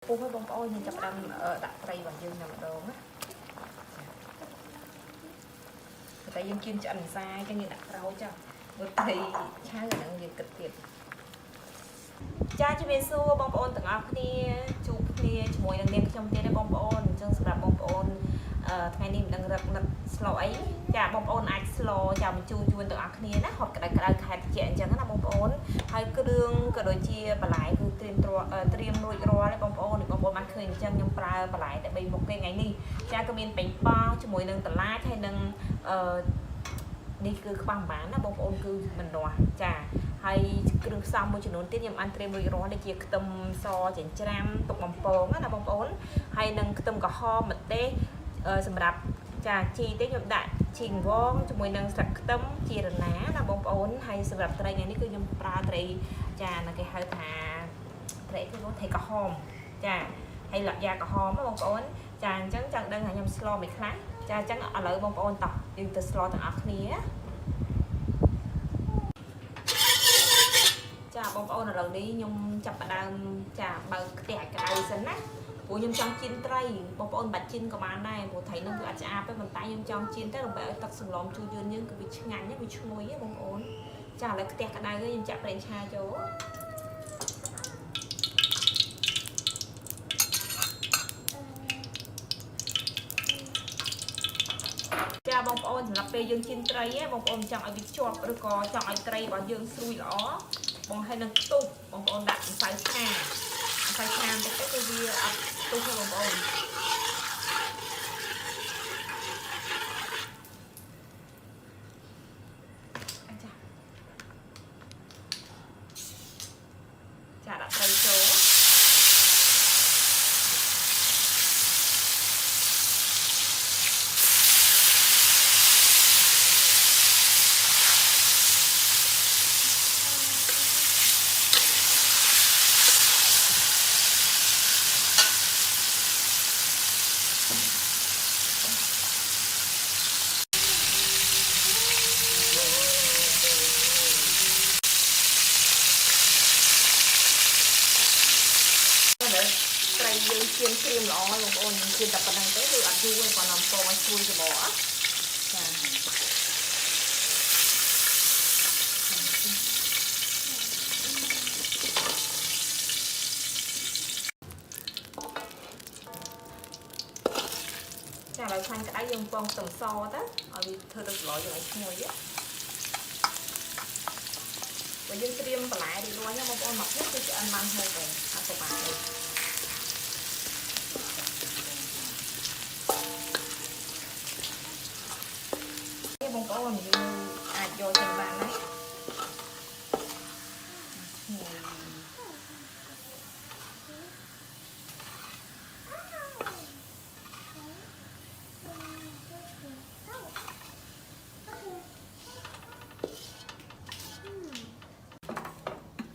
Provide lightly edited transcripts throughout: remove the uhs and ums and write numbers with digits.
ពុះឲ្យបងប្អូនយើងចាប់ដើមដាក់ត្រីរបស់យើងតែម្ដងណាតែយើងជៀនឆ្អិនម្សៅចឹងយើងដាក់ក្រោយចាមើលត្រីឆៅអាហ្នឹងយើងគិតទៀតចាជំរាបសួរបងប្អូនទាំងអស់គ្នាជួបគ្នាជាមួយនឹងនាងខ្ញុំទៀតទេបងប្អូនអញ្ចឹងសម្រាប់បងប្អូនថ្ងៃនេះមិនដឹងរឹកនឹកស្លោអីចាបងប្អូនអាចស្លោចាំបញ្ជូនជួនទាំងអស់គ្នាណាហត់ក្តៅក្តៅខែត្រជាក់អញ្ចឹងណាបងប្អូនហើយគ្រឿងក៏ដូចជាបន្លែគឺត្រៀមរួចរាល់ហើយបងប្អូនបានឃើញអញ្ចឹងខ្ញុំប្រើបន្លែតែ3មុខទេថ្ងៃនេះចាក៏មានប៉េងប៉ោះជាមួយនឹងតឡាចហើយនឹងនេះគឺខ្វះម្បានណាបងប្អូនគឺមិនរាស់ចាហើយគ្រឿងផ្សំមួយចំនួនទៀតខ្ញុំបានត្រៀមរួចរាល់ដូចជាខ្ទឹមសចិញ្ច្រាំទុកបំពងណាបងប្អូនហើយនឹងខ្ទឹមក្រហមម្ទេសសម្រាប់ចាជីទេខ្ញុំដាក់ជីងវងជាមួយនឹងស្លឹកខ្ទឹមជីរណាណាបងប្អូនហើយសម្រាប់ត្រីថ្ងៃនេះគឺខ្ញុំប្រើត្រីចាគេហៅថាត្រីគឺត្រីក្រហមចាហើយលាក់យ៉ាក្រហមណាបងប្អូនចាអញ្ចឹងចង់ដឹងថាខ្ញុំស្លមិនខ្លះចាអញ្ចឹងឥឡូវបងប្អូនតោះយើងទៅស្លទាំងអស់គ្នាចាបងប្អូនឥឡូវនេះខ្ញុំចាប់ផ្ដើមចាបើកខ្ទះក្តៅសិនណាព្រោះខ្ញុំចង់ចៀនត្រីបងប្អូនបាច់ចៀនក៏បានដែរព្រោះត្រីនឹងវាអាចឆ្អាបទេប៉ុន្តែខ្ញុំចង់ចៀនទៅដើម្បីឲ្យទឹកសង្ឡំជួយយឺនយើងគឺវាឆ្ងាញ់វាឈ្ងុយហ៎បងប្អូនចាឥឡូវខ្ទះក្តៅហើយខ្ញុំចាក់ប្រេងឆាចូលចាបងប្អូនសម្រាប់ពេលយើងចៀនត្រីបងប្អូនចង់ឲ្យវាជាប់ឬក៏ចង់ឲ្យត្រីរបស់យើងស្រួយល្អបងឲ្យនឹងខ្ទប់បងប្អូនដាក់ម្សៅឆាបន្តិចទៅគឺវាអត់ខ្ទប់ទេបងប្អូនចាដាក់ត្រីចូលត្រីយើងជៀនក្រៀមល្អហើយបងប្អូនជៀនតែប៉ុណ្្នឹងទេគឺអត់យូរទេគាត់នាំពងឲ្យស្រួយច្របល់ចាឥឡូវខាងក្តៅយើងពងខ្ទឹមសទៅឲ្យវាធ្វើទឹកស្លយើងឲ្យឈ្ងុយបើយើងត្រៀមបន្លែរួចរាល់ហ្នឹងបងប្អូនមកនេះគឺឆ្អិនបានហូបទេអត់ទៅបានទេបងប្អូនយើងអាចយកចេញបានណា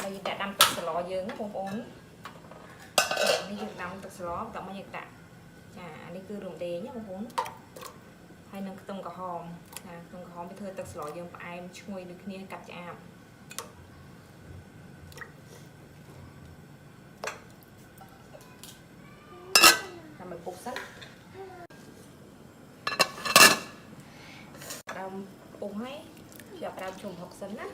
ហើយដាក់ដាំទឹកស្លយើងបងប្អូននេះយើងដាំទឹកស្លដល់មកយើងដាក់ចាអានេះគឺរំដេងណាបងប្អូនហើយនឹងខ្ទឹមក្រហមចាខ្ទឹមក្រហមវាធ្វើទឹកស្លយើងផ្អែមឈ្ងុយដូចគ្នាកាត់ឆ្អាបតាមឲ្យពុកសិនដើមពុះហើយចាប់ដើមជុំ60សិនណា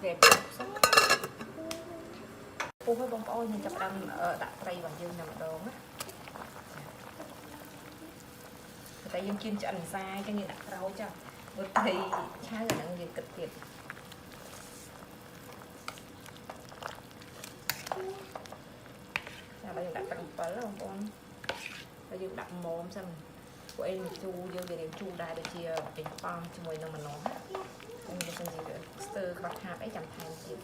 vềปูให้បងប្អូនយើងចាប់តាមដាក់ត្រីរបស់យើងតែម្ដងណាតែយើងជៀនឆ្អិនម្សាយចឹងយើងដាក់ក្រោយចុះមើលត្រីឆៅអាហ្នឹងយើងគិតទៀតតែយើងដាក់ទឹកអំពិលបងប្អូនហើយយើងដាក់មុំសិនពួកឯងជូរយើងវារៀងជូរដែរដូចជាពេញប៉ោះជាមួយនឹងម្នាស់ហ្នឹងបើសិនជាស្ទើរខ្វះខាតអីចាំថែមទៀត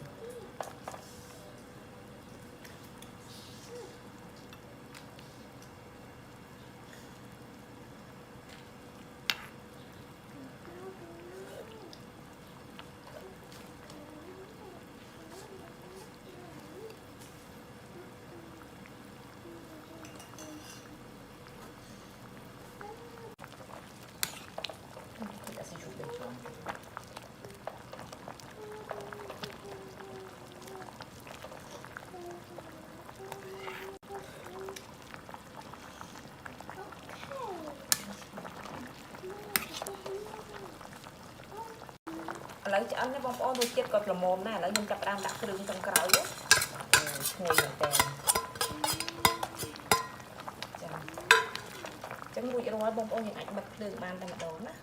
ឥឡូវឆ្អិនណាបងប្អូនរសជាតិក៏ល្មមដែរឥឡូវខ្ញុំចាប់ផ្ដើមដាក់គ្រឿងខាងក្រោយឈ្ងុយមែនតើចាអញ្ចឹងរួចរាល់បងប្អូនយើងអាចបិទភ្លើងបានតែម្ដងណា